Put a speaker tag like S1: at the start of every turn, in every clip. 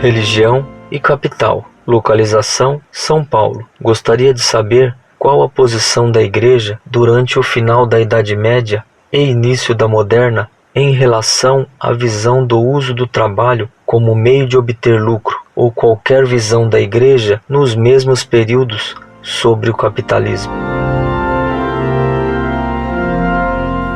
S1: religião e capital. Localização: São Paulo. Gostaria de saber qual a posição da Igreja durante o final da Idade Média e início da Moderna em relação à visão do uso do trabalho como meio de obter lucro, ou qualquer visão da Igreja nos mesmos períodos sobre o capitalismo.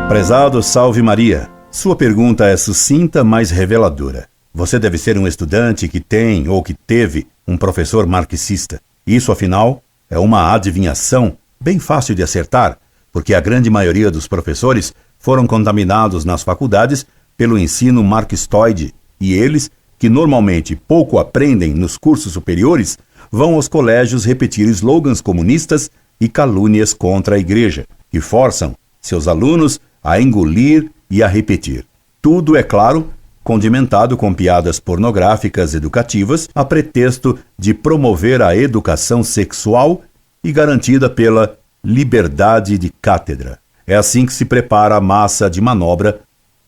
S2: Prezado Salve Maria, sua pergunta é sucinta, mas reveladora. Você deve ser um estudante que tem ou que teve um professor marxista. Isso, afinal, é uma adivinhação bem fácil de acertar, porque a grande maioria dos professores foram contaminados nas faculdades pelo ensino marxistoide, e eles, que normalmente pouco aprendem nos cursos superiores, vão aos colégios repetir slogans comunistas e calúnias contra a Igreja, que forçam seus alunos a engolir e a repetir. Tudo, é claro, condimentado com piadas pornográficas educativas a pretexto de promover a educação sexual e garantida pela liberdade de cátedra. É assim que se prepara a massa de manobra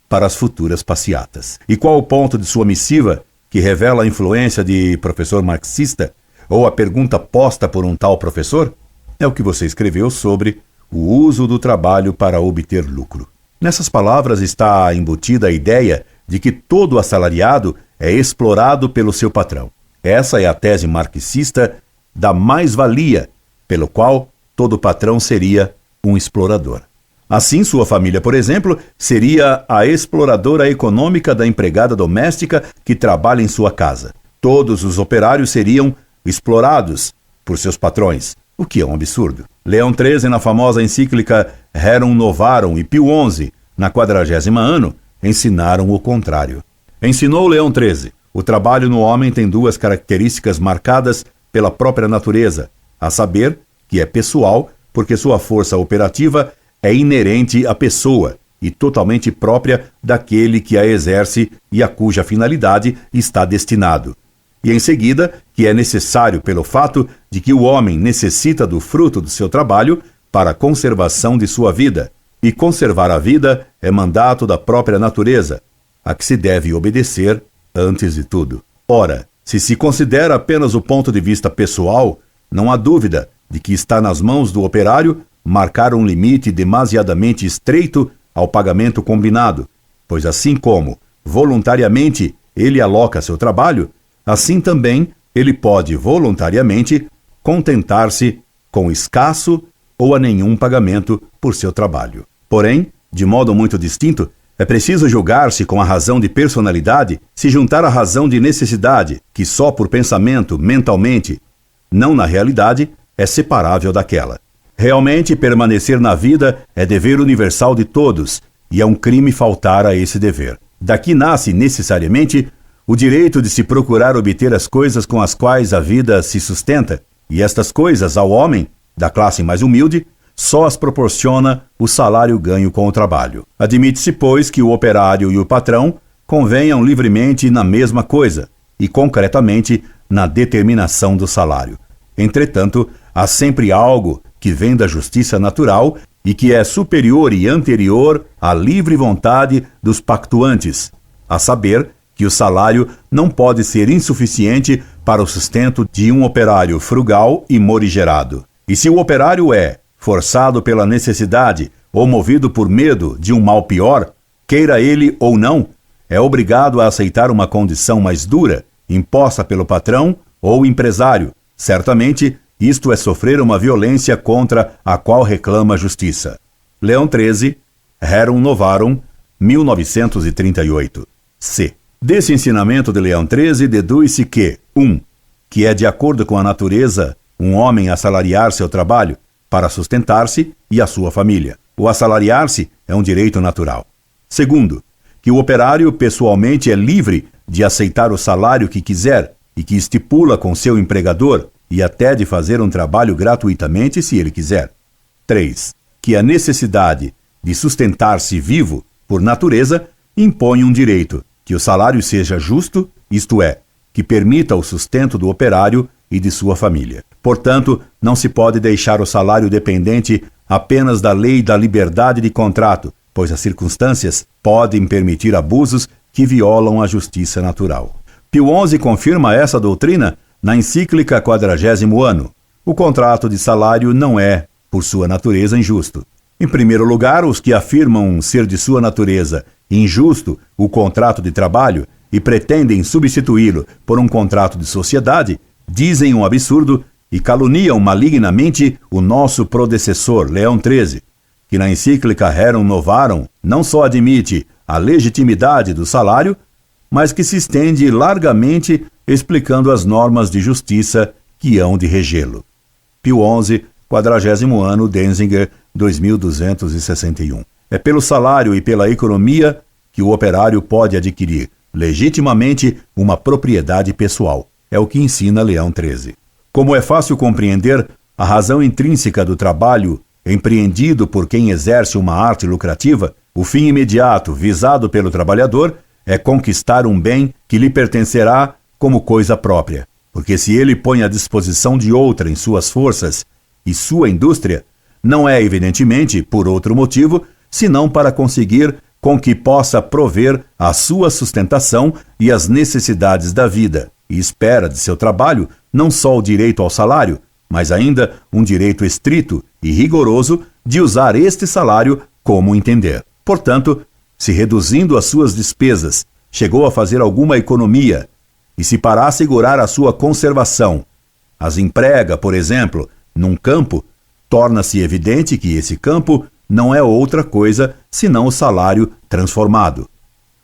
S2: para as futuras passeatas. E qual o ponto de sua missiva que revela a influência de professor marxista ou a pergunta posta por um tal professor? É o que você escreveu sobre o uso do trabalho para obter lucro. Nessas palavras está embutida a ideia de que todo assalariado é explorado pelo seu patrão. Essa é a tese marxista da mais-valia, pelo qual todo patrão seria um explorador. Assim, sua família, por exemplo, seria a exploradora econômica da empregada doméstica que trabalha em sua casa. Todos os operários seriam explorados por seus patrões, o que é um absurdo. Leão XIII, na famosa encíclica Rerum Novarum, e Pio XI, na 40º ano, ensinaram o contrário. Ensinou Leão XIII: o trabalho no homem tem duas características marcadas pela própria natureza, a saber, que é pessoal, porque sua força operativa é inerente à pessoa e totalmente própria daquele que a exerce e a cuja finalidade está destinado. E em seguida, que é necessário pelo fato de que o homem necessita do fruto do seu trabalho para a conservação de sua vida, e conservar a vida é mandato da própria natureza, a que se deve obedecer antes de tudo. Ora, se considera apenas o ponto de vista pessoal, não há dúvida de que está nas mãos do operário marcar um limite demasiadamente estreito ao pagamento combinado, pois assim como, voluntariamente, ele aloca seu trabalho, assim também ele pode voluntariamente contentar-se com escasso ou a nenhum pagamento por seu trabalho. Porém, de modo muito distinto, é preciso julgar-se com a razão de personalidade se juntar à razão de necessidade, que só por pensamento, mentalmente, não na realidade, é separável daquela. Realmente, permanecer na vida é dever universal de todos, e é um crime faltar a esse dever. Daqui nasce, necessariamente, o direito de se procurar obter as coisas com as quais a vida se sustenta, e estas coisas, ao homem, da classe mais humilde, só as proporciona o salário ganho com o trabalho. Admite-se, pois, que o operário e o patrão convenham livremente na mesma coisa, e concretamente na determinação do salário. Entretanto, há sempre algo que vem da justiça natural e que é superior e anterior à livre vontade dos pactuantes, a saber, que o salário não pode ser insuficiente para o sustento de um operário frugal e morigerado. E se o operário é forçado pela necessidade ou movido por medo de um mal pior, queira ele ou não, é obrigado a aceitar uma condição mais dura, imposta pelo patrão ou empresário. Certamente, isto é sofrer uma violência contra a qual reclama a justiça. Leão XIII, Rerum Novarum, 1938. C. Desse ensinamento de Leão XIII deduz-se que 1. Que é de acordo com a natureza um homem assalariar seu trabalho para sustentar-se e a sua família. O assalariar-se é um direito natural. 2. Que o operário pessoalmente é livre de aceitar o salário que quiser e que estipula com seu empregador e até de fazer um trabalho gratuitamente se ele quiser. 3. Que a necessidade de sustentar-se vivo, por natureza, impõe um direito, que o salário seja justo, isto é, que permita o sustento do operário e de sua família. Portanto, não se pode deixar o salário dependente apenas da lei da liberdade de contrato, pois as circunstâncias podem permitir abusos que violam a justiça natural. Pio XI confirma essa doutrina na encíclica Quadragésimo Anno. O contrato de salário não é, por sua natureza, injusto. Em primeiro lugar, os que afirmam ser de sua natureza injusto o contrato de trabalho e pretendem substituí-lo por um contrato de sociedade, dizem um absurdo e caluniam malignamente o nosso predecessor, Leão XIII, que na encíclica Rerum Novarum não só admite a legitimidade do salário, mas que se estende largamente explicando as normas de justiça que hão de regê-lo. Pio XI, 40º ano, Denzinger, 2261. É pelo salário e pela economia que o operário pode adquirir legitimamente uma propriedade pessoal. É o que ensina Leão XIII. Como é fácil compreender, a razão intrínseca do trabalho empreendido por quem exerce uma arte lucrativa, o fim imediato visado pelo trabalhador é conquistar um bem que lhe pertencerá como coisa própria, porque se ele põe à disposição de outrem suas forças e sua indústria, não é evidentemente por outro motivo, senão para conseguir com que possa prover a sua sustentação e as necessidades da vida, e espera de seu trabalho não só o direito ao salário, mas ainda um direito estrito e rigoroso de usar este salário como entender. Portanto, se reduzindo as suas despesas, chegou a fazer alguma economia, e se para assegurar a sua conservação, as emprega, por exemplo, num campo, torna-se evidente que esse campo não é outra coisa senão o salário transformado.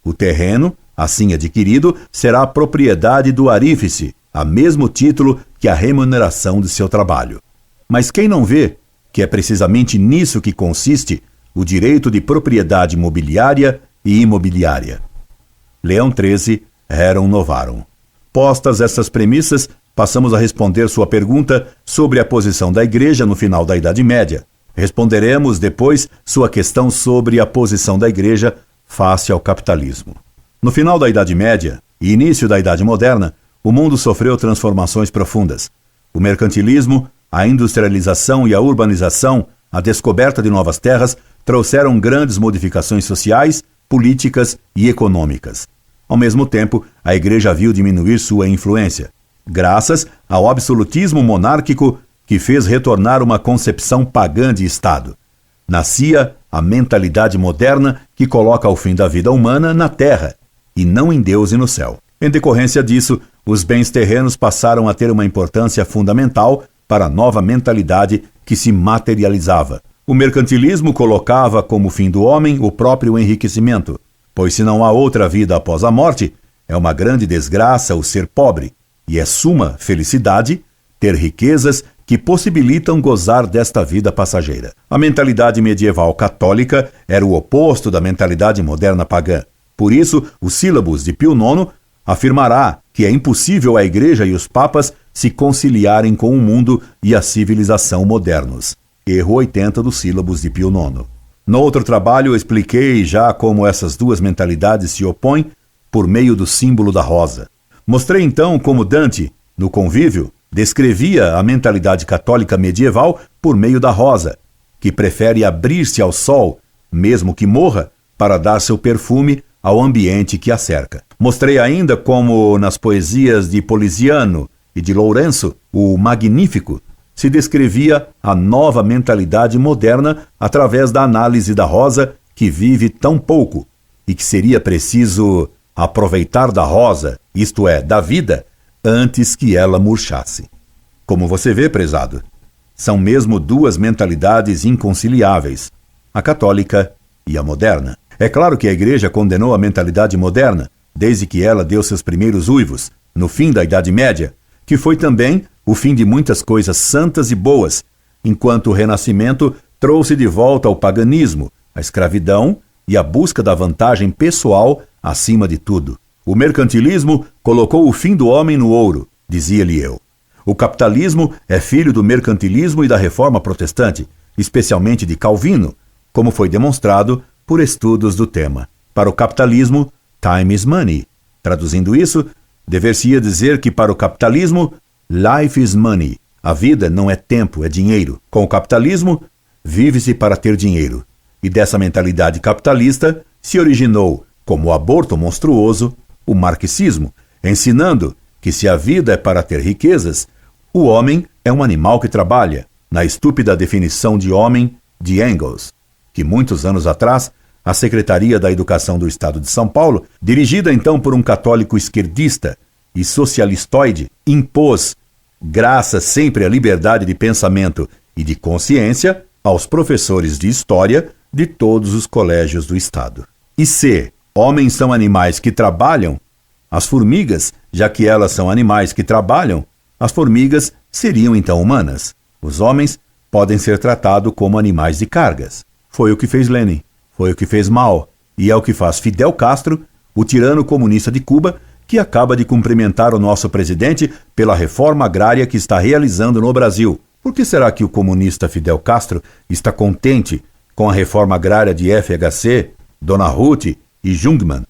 S2: O terreno, assim adquirido, será propriedade do arífice, a mesmo título que a remuneração de seu trabalho. Mas quem não vê que é precisamente nisso que consiste o direito de propriedade mobiliária e imobiliária? Leão XIII, Rerum Novarum. Postas essas premissas, passamos a responder sua pergunta sobre a posição da Igreja no final da Idade Média. Responderemos depois sua questão sobre a posição da Igreja face ao capitalismo. No final da Idade Média e início da Idade Moderna, o mundo sofreu transformações profundas. O mercantilismo, a industrialização e a urbanização, a descoberta de novas terras, trouxeram grandes modificações sociais, políticas e econômicas. Ao mesmo tempo, a Igreja viu diminuir sua influência, graças ao absolutismo monárquico que fez retornar uma concepção pagã de Estado. Nascia a mentalidade moderna que coloca o fim da vida humana na terra, e não em Deus e no céu. Em decorrência disso, os bens terrenos passaram a ter uma importância fundamental para a nova mentalidade que se materializava. O mercantilismo colocava como fim do homem o próprio enriquecimento, pois se não há outra vida após a morte, é uma grande desgraça o ser pobre, e é suma felicidade ter riquezas que possibilitam gozar desta vida passageira. A mentalidade medieval católica era o oposto da mentalidade moderna pagã. Por isso, o Sílabus de Pio IX afirmará que é impossível a Igreja e os papas se conciliarem com o mundo e a civilização modernos. Erro 80 do Sílabus de Pio IX. No outro trabalho, expliquei já como essas duas mentalidades se opõem por meio do símbolo da rosa. Mostrei então como Dante, no Convívio, descrevia a mentalidade católica medieval por meio da rosa, que prefere abrir-se ao sol, mesmo que morra, para dar seu perfume ao ambiente que a cerca. Mostrei ainda como, nas poesias de Poliziano e de Lourenço, o Magnífico, se descrevia a nova mentalidade moderna através da análise da rosa que vive tão pouco e que seria preciso aproveitar da rosa, isto é, da vida, antes que ela murchasse. Como você vê, prezado, são mesmo duas mentalidades inconciliáveis, a católica e a moderna. É claro que a Igreja condenou a mentalidade moderna, desde que ela deu seus primeiros uivos, no fim da Idade Média, que foi também o fim de muitas coisas santas e boas, enquanto o Renascimento trouxe de volta o paganismo, a escravidão e a busca da vantagem pessoal acima de tudo. O mercantilismo colocou o fim do homem no ouro, dizia-lhe eu. O capitalismo é filho do mercantilismo e da reforma protestante, especialmente de Calvino, como foi demonstrado por estudos do tema. Para o capitalismo, time is money. Traduzindo isso, dever-se-ia dizer que para o capitalismo, life is money. A vida não é tempo, é dinheiro. Com o capitalismo, vive-se para ter dinheiro. E dessa mentalidade capitalista se originou, como aborto monstruoso, o marxismo, ensinando que se a vida é para ter riquezas, o homem é um animal que trabalha, na estúpida definição de homem de Engels, que muitos anos atrás a Secretaria da Educação do Estado de São Paulo, dirigida então por um católico esquerdista e socialistoide, impôs, graças sempre à liberdade de pensamento e de consciência, aos professores de história de todos os colégios do Estado. E se homens são animais que trabalham, as formigas, já que elas são animais que trabalham, as formigas seriam então humanas. Os homens podem ser tratados como animais de cargas. Foi o que fez Lenin, foi o que fez Mao, e é o que faz Fidel Castro, o tirano comunista de Cuba, que acaba de cumprimentar o nosso presidente pela reforma agrária que está realizando no Brasil. Por que será que o comunista Fidel Castro está contente com a reforma agrária de FHC, Dona Ruth e Jungmann,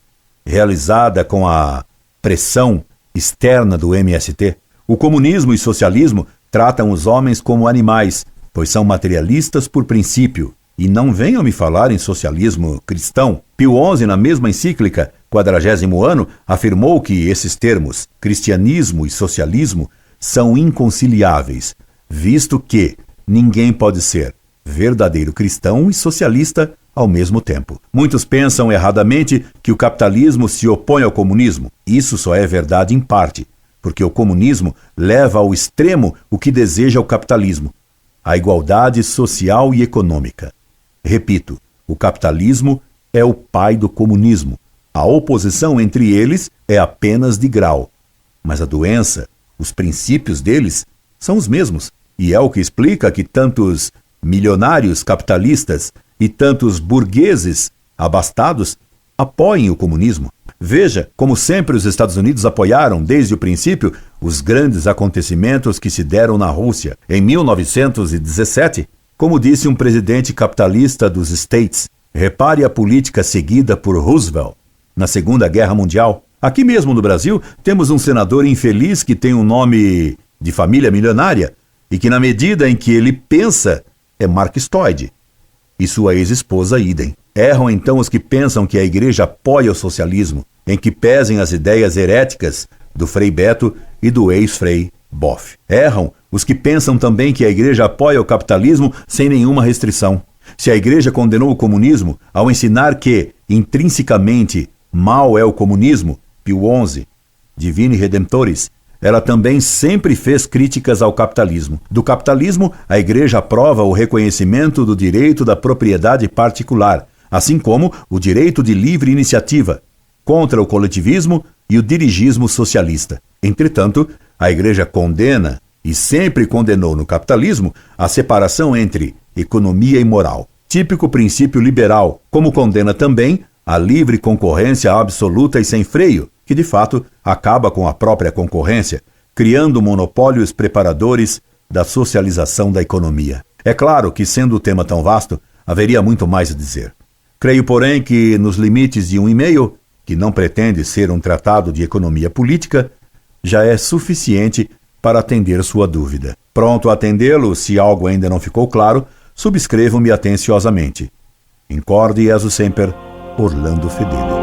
S2: realizada com a pressão externa do MST? O comunismo e socialismo tratam os homens como animais, pois são materialistas por princípio. E não venham me falar em socialismo cristão. Pio XI, na mesma encíclica, 40º ano, afirmou que esses termos, cristianismo e socialismo, são inconciliáveis, visto que ninguém pode ser verdadeiro cristão e socialista ao mesmo tempo. Muitos pensam erradamente que o capitalismo se opõe ao comunismo. Isso só é verdade em parte, porque o comunismo leva ao extremo o que deseja o capitalismo, a igualdade social e econômica. Repito, o capitalismo é o pai do comunismo. A oposição entre eles é apenas de grau. Mas a doença, os princípios deles, são os mesmos. E é o que explica que tantos milionários capitalistas e tantos burgueses abastados apoiem o comunismo. Veja como sempre os Estados Unidos apoiaram, desde o princípio, os grandes acontecimentos que se deram na Rússia. Em 1917, como disse um presidente capitalista dos States, repare a política seguida por Roosevelt na Segunda Guerra Mundial. Aqui mesmo no Brasil, temos um senador infeliz que tem um nome de família milionária e que, na medida em que ele pensa, é marxistoide. E sua ex-esposa, idem. Erram então os que pensam que a igreja apoia o socialismo, em que pesem as ideias heréticas do Frei Beto e do ex-Frei Boff. Erram os que pensam também que a igreja apoia o capitalismo sem nenhuma restrição. Se a igreja condenou o comunismo ao ensinar que, intrinsecamente, mal é o comunismo, Pio XI, Divini Redemptoris, ela também sempre fez críticas ao capitalismo. Do capitalismo, a igreja aprova o reconhecimento do direito da propriedade particular, assim como o direito de livre iniciativa, contra o coletivismo e o dirigismo socialista. Entretanto, a igreja condena e sempre condenou no capitalismo a separação entre economia e moral, típico princípio liberal, como condena também a livre concorrência absoluta e sem freio, que de fato acaba com a própria concorrência, criando monopólios preparadores da socialização da economia. É claro que, sendo o tema tão vasto, haveria muito mais a dizer. Creio, porém, que nos limites de um e-mail, que não pretende ser um tratado de economia política, já é suficiente para atender sua dúvida. Pronto a atendê-lo, se algo ainda não ficou claro, subscrevam-me atenciosamente. Incorde Jesus Semper, Orlando Fedeli.